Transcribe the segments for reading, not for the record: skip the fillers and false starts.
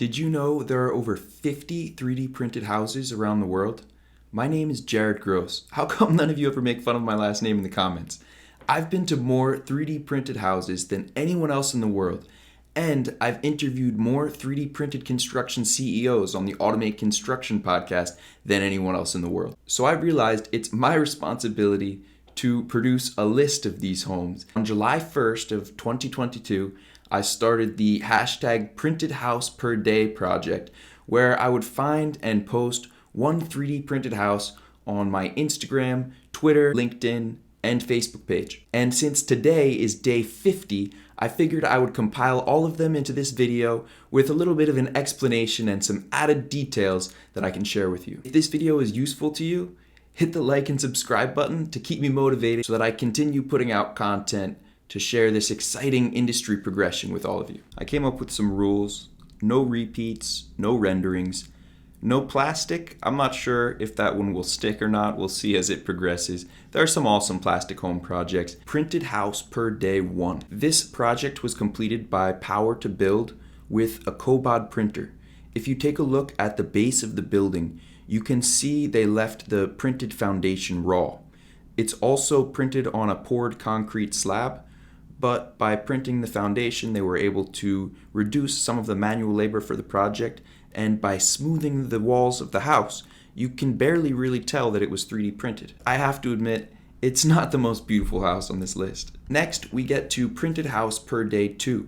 Did you know there are over 50 3D printed houses around the world? My name is Jared Gross. How come none of you ever make fun of my last name in the comments? I've been to more 3D printed houses than anyone else in the world, and I've interviewed more 3D printed construction CEOs on the Automate Construction podcast than anyone else in the world. So I realized it's my responsibility to produce a list of these homes. On July 1st of 2022, I started the hashtag Printed House Per Day project, where I would find and post one 3D printed house on my Instagram, Twitter, LinkedIn, and Facebook page. And since today is day 50, I figured I would compile all of them into this video with a little bit of an explanation and some added details that I can share with you. If this video is useful to you, hit the like and subscribe button to keep me motivated so that I continue putting out content to share this exciting industry progression with all of you. I came up with some rules: no repeats, no renderings, no plastic. I'm not sure if that one will stick or not. We'll see as it progresses. There are some awesome plastic home projects. Printed House Per Day 1. This project was completed by Power to Build with a Cobod printer. If you take a look at the base of the building, you can see they left the printed foundation raw. It's also printed on a poured concrete slab, but by printing the foundation, they were able to reduce some of the manual labor for the project, and by smoothing the walls of the house, you can barely really tell that it was 3D printed. I have to admit, it's not the most beautiful house on this list. Next, we get to Printed House Per Day 2.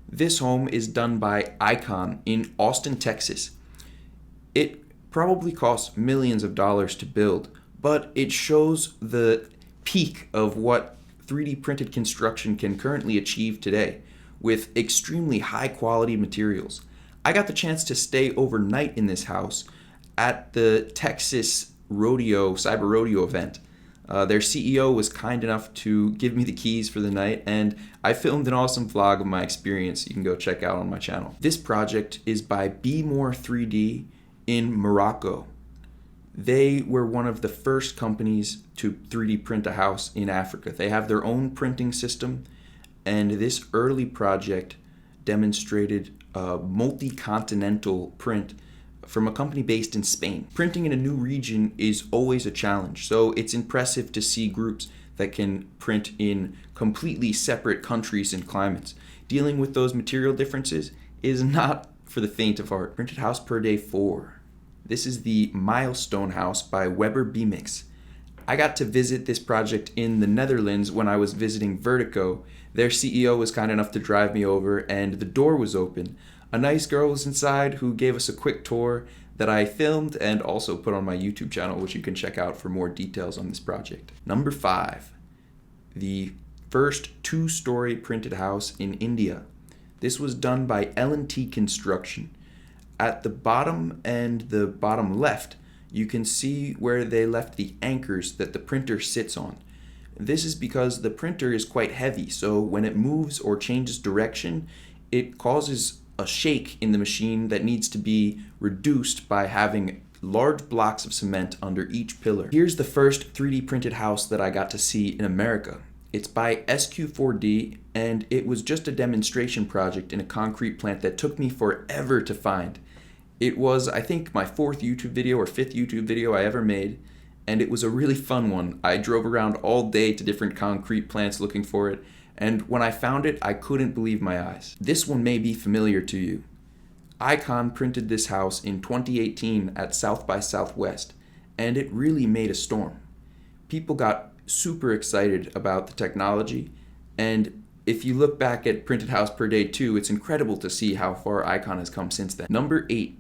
This home is done by Icon in Austin, Texas. It probably costs millions of dollars to build, but it shows the peak of what 3D printed construction can currently achieve today with extremely high quality materials. I got the chance to stay overnight in this house at the Texas Cyber Rodeo event. Their CEO was kind enough to give me the keys for the night, and I filmed an awesome vlog of my experience you can go check out on my channel. This project is by Be More 3D in Morocco. They were one of the first companies to 3D print a house in Africa. They have their own printing system, and this early project demonstrated a multi-continental print from a company based in Spain. Printing in a new region is always a challenge, so it's impressive to see groups that can print in completely separate countries and climates. Dealing with those material differences is not for the faint of heart. Printed House Per Day 4. This is the Milestone house by Weber Bmix. I got to visit this project in the Netherlands when I was visiting Vertigo. Their CEO was kind enough to drive me over, and the door was open. A nice girl was inside who gave us a quick tour that I filmed and also put on my YouTube channel, which you can check out for more details on this project. Number 5, the first 2-story printed house in India. This was done by L&T Construction. At the bottom and the bottom left, you can see where they left the anchors that the printer sits on. This is because the printer is quite heavy, so when it moves or changes direction, it causes a shake in the machine that needs to be reduced by having large blocks of cement under each pillar. Here's the first 3D printed house that I got to see in America. It's by SQ4D, and it was just a demonstration project in a concrete plant that took me forever to find. It was, I think, my 4th YouTube video or 5th YouTube video I ever made, and it was a really fun one. I drove around all day to different concrete plants looking for it, and when I found it, I couldn't believe my eyes. This one may be familiar to you. Icon printed this house in 2018 at South by Southwest, and it really made a storm. People got super excited about the technology, and if you look back at Printed House Per Day 2, it's incredible to see how far Icon has come since then. Number 8,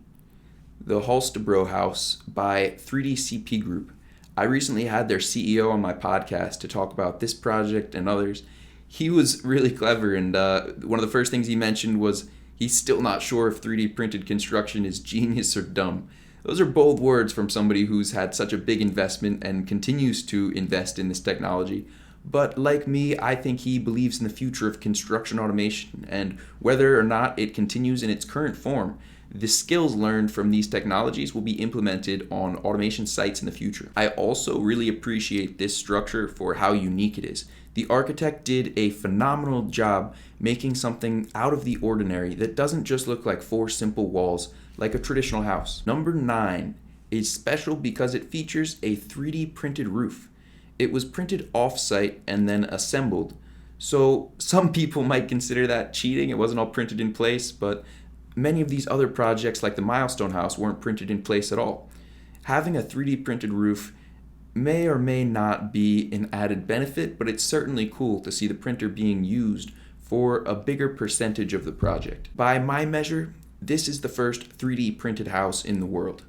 the holstbro house by 3DCP Group. I recently had their CEO on my podcast to talk about this project and others. He was really clever, and one of the first things he mentioned was he's still not sure if 3D printed construction is genius or dumb. Those are bold words from somebody who's had such a big investment and continues to invest in this technology. but like me, I think he believes in the future of construction automation, and whether or not it continues in its current form, the skills learned from these technologies will be implemented on automation sites in the future. I also really appreciate this structure for how unique it is. The architect did a phenomenal job making something out of the ordinary that doesn't just look like four simple walls like a traditional house. Number 9 is special because it features a 3D printed roof. It was printed off-site and then assembled. So some people might consider that cheating. It wasn't all printed in place, but many of these other projects like the Milestone House weren't printed in place at all. Having a 3D printed roof may or may not be an added benefit, but it's certainly cool to see the printer being used for a bigger percentage of the project. By my measure, this is the first 3D printed house in the world.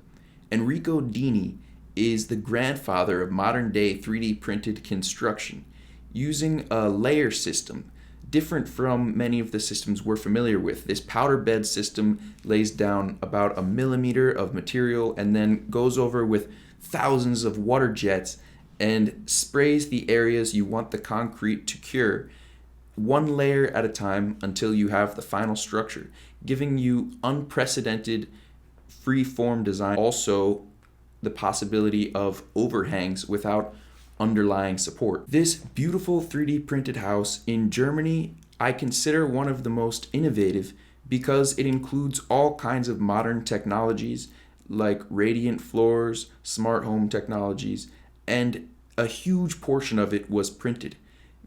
Enrico Dini is the grandfather of modern day 3D printed construction, using a layer system different from many of the systems we're familiar with. This powder bed system lays down about 1 millimeter of material and then goes over with thousands of water jets and sprays the areas you want the concrete to cure, one layer at a time until you have the final structure, giving you unprecedented free-form design. Also, the possibility of overhangs without underlying support. This beautiful 3D printed house in Germany I consider one of the most innovative because it includes all kinds of modern technologies like radiant floors, smart home technologies, and a huge portion of it was printed.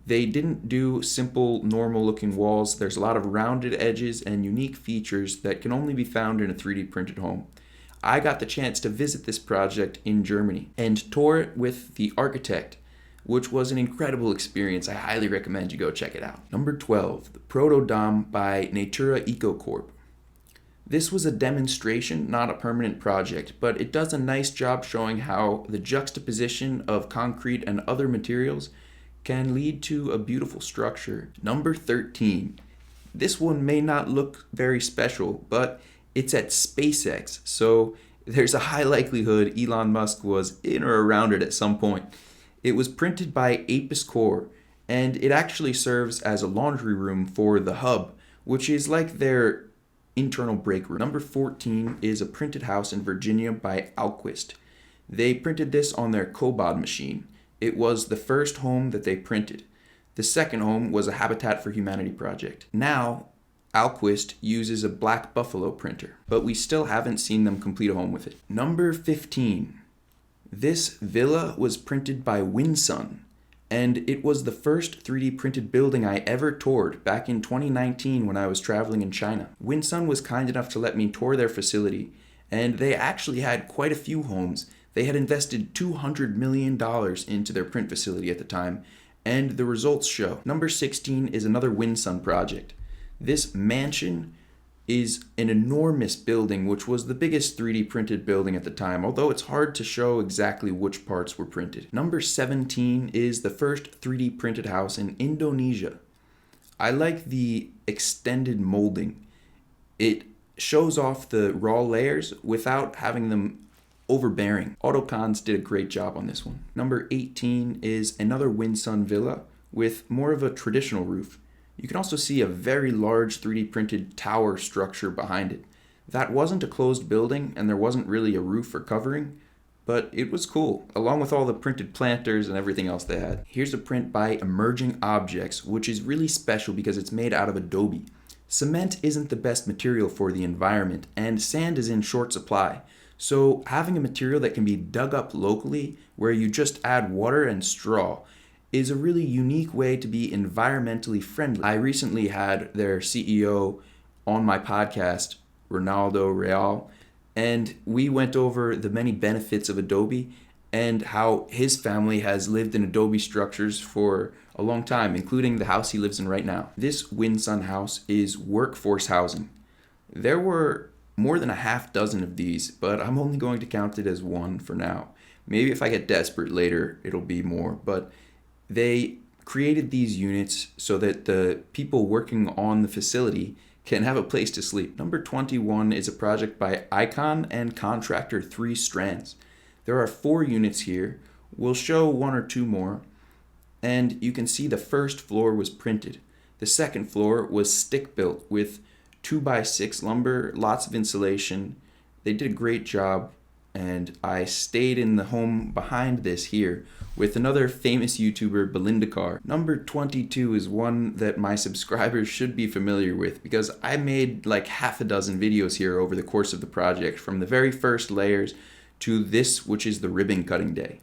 They didn't do simple, normal-looking walls. There's a lot of rounded edges and unique features that can only be found in a 3D printed home. I got the chance to visit this project in Germany and tour it with the architect, which was an incredible experience. I highly recommend you go check it out. Number 12, the Protodom by Natura EcoCorp. This was a demonstration, not a permanent project, but it does a nice job showing how the juxtaposition of concrete and other materials can lead to a beautiful structure. Number 13. This one may not look very special, but it's at SpaceX, so there's a high likelihood Elon Musk was in or around it at some point. It was printed by Apis Core, and it actually serves as a laundry room for the hub, which is like their internal break room. Number 14 is a printed house in Virginia by Alquist. They printed this on their Cobod machine. It was the first home that they printed. The second home was a Habitat for Humanity project. Now, Alquist uses a black buffalo printer, but we still haven't seen them complete a home with it. Number 15. This villa was printed by Winsun, and it was the first 3D printed building I ever toured back in 2019 when I was traveling in China. Winsun was kind enough to let me tour their facility, and they actually had quite a few homes. They had invested $200 million into their print facility at the time, and the results show. Number 16 is another Winsun project. This mansion is an enormous building, which was the biggest 3D printed building at the time, although it's hard to show exactly which parts were printed. Number 17 is the first 3D printed house in Indonesia. I like the extended molding. It shows off the raw layers without having them overbearing. Autocons did a great job on this one. Number 18 is another Winsun Villa with more of a traditional roof. You can also see a very large 3D printed tower structure behind it. That wasn't a closed building and there wasn't really a roof or covering, but it was cool, along with all the printed planters and everything else they had. Here's a print by Emerging Objects, which is really special because it's made out of Adobe. Cement isn't the best material for the environment, and sand is in short supply. So having a material that can be dug up locally, where you just add water and straw, is a really unique way to be environmentally friendly. I recently had their CEO on my podcast, Ronaldo Real, and we went over the many benefits of Adobe and how his family has lived in Adobe structures for a long time, including the house he lives in right now. This Winsun house is workforce housing. There were more than a half dozen of these, but I'm only going to count it as one for now. Maybe if I get desperate later, it'll be more, but they created these units so that the people working on the facility can have a place to sleep. Number 21 is a project by Icon and contractor 3 Strands. There are 4 units here. We'll show 1 or 2 more. And you can see the first floor was printed. The second floor was stick built with 2x6 lumber, lots of insulation. They did a great job, and I stayed in the home behind this here with another famous YouTuber, Belinda Carr. Number 22 is one that my subscribers should be familiar with because I made like half a dozen videos here over the course of the project, from the very first layers to this, which is the ribbon cutting day.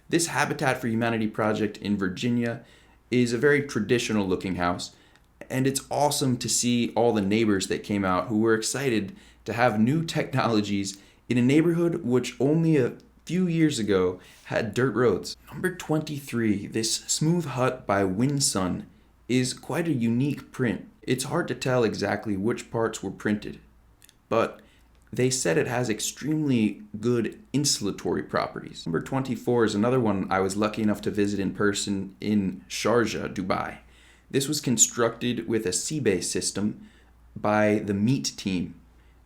This Habitat for Humanity project in Virginia is a very traditional looking house, and it's awesome to see all the neighbors that came out who were excited to have new technologies in a neighborhood which only a few years ago had dirt roads. Number 23, this smooth hut by Winsun is quite a unique print. It's hard to tell exactly which parts were printed, but they said it has extremely good insulatory properties. Number 24 is another one I was lucky enough to visit in person in Sharjah, Dubai. This was constructed with a sea-based system by the Meat team,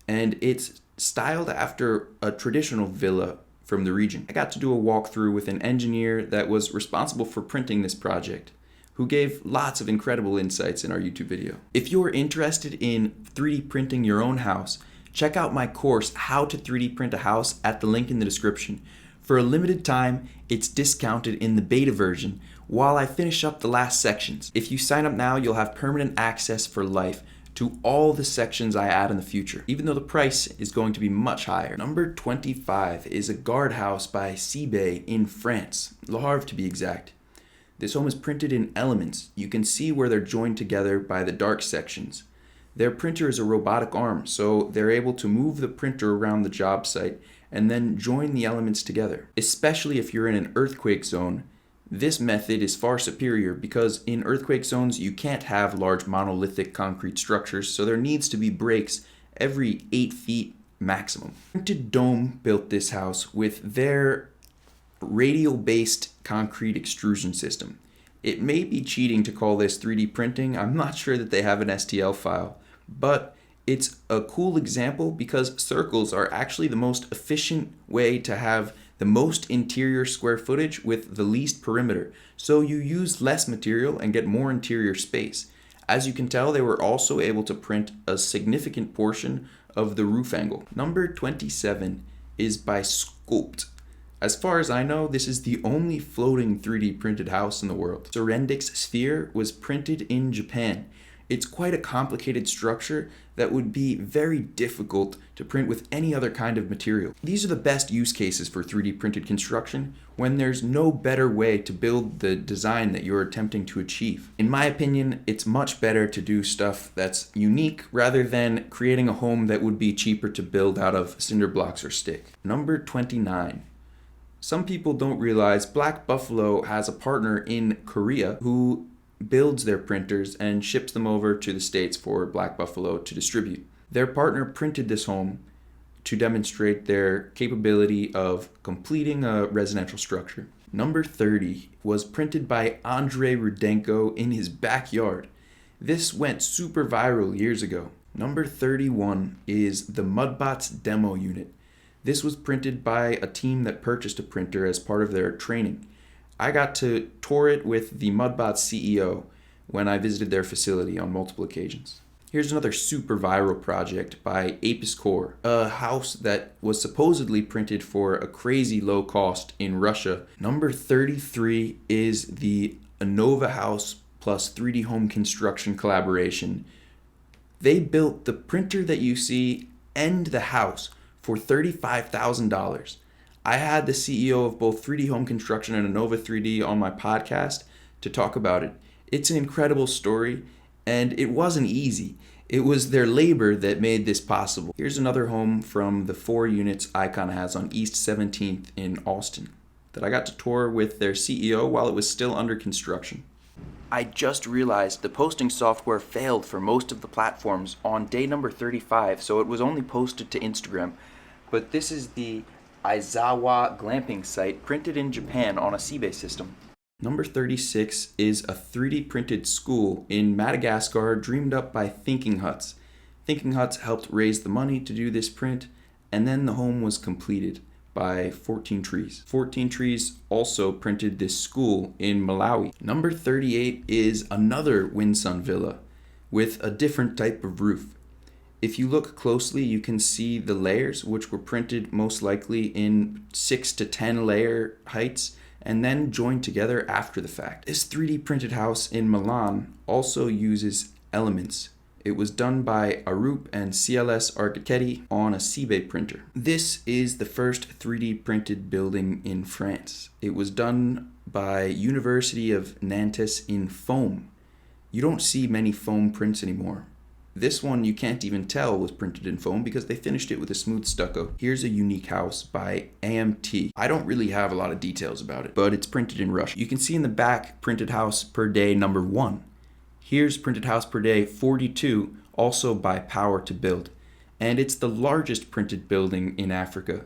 and it's styled after a traditional villa from the region. I got to do a walkthrough with an engineer that was responsible for printing this project, who gave lots of incredible insights in our YouTube video. If you're interested in 3D printing your own house, check out my course, How to 3D Print a House, at the link in the description. For a limited time, it's discounted in the beta version while I finish up the last sections. If you sign up now, you'll have permanent access for life to all the sections I add in the future, even though the price is going to be much higher. Number 25 is a guardhouse by Seabay in France, Le Havre to be exact. This home is printed in elements. You can see where they're joined together by the dark sections. Their printer is a robotic arm, so they're able to move the printer around the job site and then join the elements together. Especially if you're in an earthquake zone, this method is far superior because in earthquake zones you can't have large monolithic concrete structures, so there needs to be breaks every 8 feet maximum. Printed Dome built this house with their radial-based concrete extrusion system. It may be cheating to call this 3D printing. I'm not sure that they have an STL file, but it's a cool example because circles are actually the most efficient way to have the most interior square footage with the least perimeter. So you use less material and get more interior space. As you can tell, they were also able to print a significant portion of the roof angle. Number 27 is by Sculpt. As far as I know, this is the only floating 3D printed house in the world. Serendix Sphere was printed in Japan. It's quite a complicated structure that would be very difficult to print with any other kind of material. These are the best use cases for 3D printed construction when there's no better way to build the design that you're attempting to achieve. In my opinion, it's much better to do stuff that's unique rather than creating a home that would be cheaper to build out of cinder blocks or stick. Number 29. Some people don't realize Black Buffalo has a partner in Korea who builds their printers and ships them over to the States for Black Buffalo to distribute. Their partner printed this home to demonstrate their capability of completing a residential structure. Number 30 was printed by Andrei Rudenko in his backyard. This went super viral years ago. Number 31 is the Mudbots demo unit. This was printed by a team that purchased a printer as part of their training. I got to tour it with the Mudbots CEO when I visited their facility on multiple occasions. Here's another super viral project by Apis Core, a house that was supposedly printed for a crazy low cost in Russia. Number 33 is the InnovaHouse plus 3D home construction collaboration. They built the printer that you see and the house for $35,000. I had the CEO of both 3D Home Construction and Yhnova 3D on my podcast to talk about it. It's an incredible story, and it wasn't easy. It was their labor that made this possible. Here's another home from the 4 units Icon has on East 17th in Austin that I got to tour with their CEO while it was still under construction. I just realized the posting software failed for most of the platforms on day number 35, so it was only posted to Instagram. But this is the Aizawa Glamping site printed in Japan on a sea-based system. Number 36 is a 3D printed school in Madagascar dreamed up by Thinking Huts. Thinking Huts helped raise the money to do this print, and then the home was completed. by 14 Trees. 14 Trees also printed this school in Malawi. Number 38 is another Winsun Villa with a different type of roof. If you look closely, you can see the layers, which were printed most likely in 6 to 10 layer heights and then joined together after the fact. This 3D printed house in Milan also uses elements. It was done by Arup and CLS Archetti on a CBay printer. This is the first 3D printed building in France. It was done by University of Nantes in foam. You don't see many foam prints anymore. This one you can't even tell was printed in foam because they finished it with a smooth stucco. Here's a unique house by AMT. I don't really have a lot of details about it, but it's printed in Russian. You can see in the back printed house per day number 1. Here's printed house per day 42, also by Power to Build. And it's the largest printed building in Africa.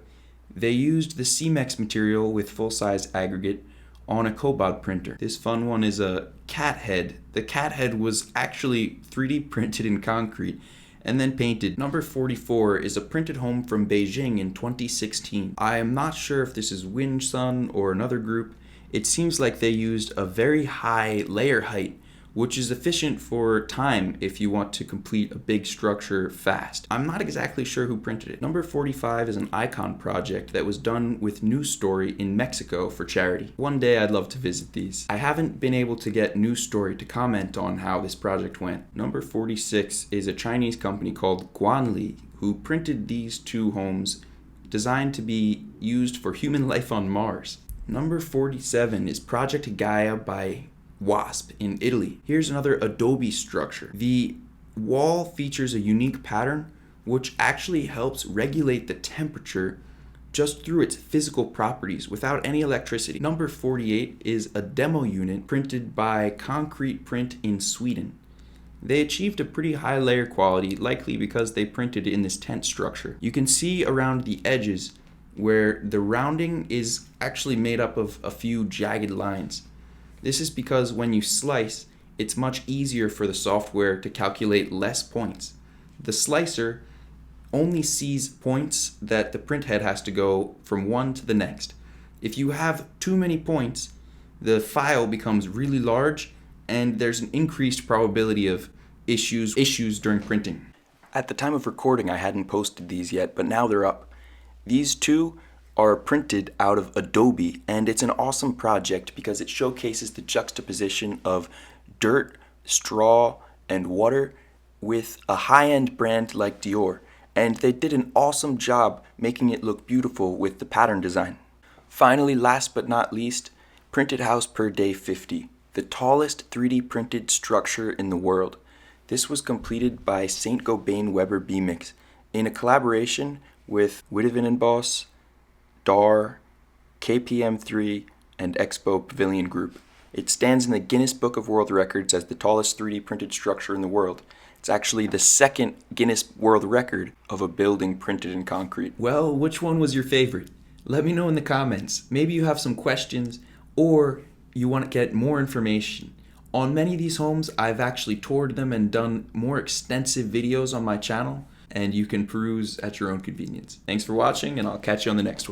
They used the CMEX material with full-size aggregate on a cobalt printer. This fun one is a cat head. The cat head was actually 3D printed in concrete and then painted. Number 44 is a printed home from Beijing in 2016. I am not sure if this is Winsun or another group. It seems like they used a very high layer height, which is efficient for time if you want to complete a big structure fast. I'm not exactly sure who printed it. Number 45 is an icon project that was done with News Story in Mexico for charity. One day I'd love to visit these. I haven't been able to get News Story to comment on how this project went. Number 46 is a Chinese company called Guanli who printed these 2 homes designed to be used for human life on Mars. Number 47 is Project Gaia by Wasp in Italy. Here's another Adobe structure. The wall features a unique pattern which actually helps regulate the temperature just through its physical properties without any electricity. Number 48 is a demo unit printed by Concrete Print in Sweden. They achieved a pretty high layer quality, likely because they printed in this tent structure. You can see around the edges where the rounding is actually made up of a few jagged lines. This is because when you slice, it's much easier for the software to calculate less points. The slicer only sees points that the printhead has to go from one to the next. If you have too many points, the file becomes really large and there's an increased probability of issues during printing. At the time of recording, I hadn't posted these yet, but now they're up. These 2 are printed out of Adobe, and it's an awesome project because it showcases the juxtaposition of dirt, straw, and water with a high-end brand like Dior, and they did an awesome job making it look beautiful with the pattern design. Finally, last but not least, printed house per day 50, the tallest 3D printed structure in the world. This was completed by St. Gobain Weber B-Mix in a collaboration with Witteveen & Boss, DAR, KPM3, and Expo Pavilion Group. It stands in the Guinness Book of World Records as the tallest 3D printed structure in the world. It's actually the second Guinness World Record of a building printed in concrete. Well, which one was your favorite? Let me know in the comments. Maybe you have some questions or you want to get more information. On many of these homes, I've actually toured them and done more extensive videos on my channel, and you can peruse at your own convenience. Thanks for watching, and I'll catch you on the next one.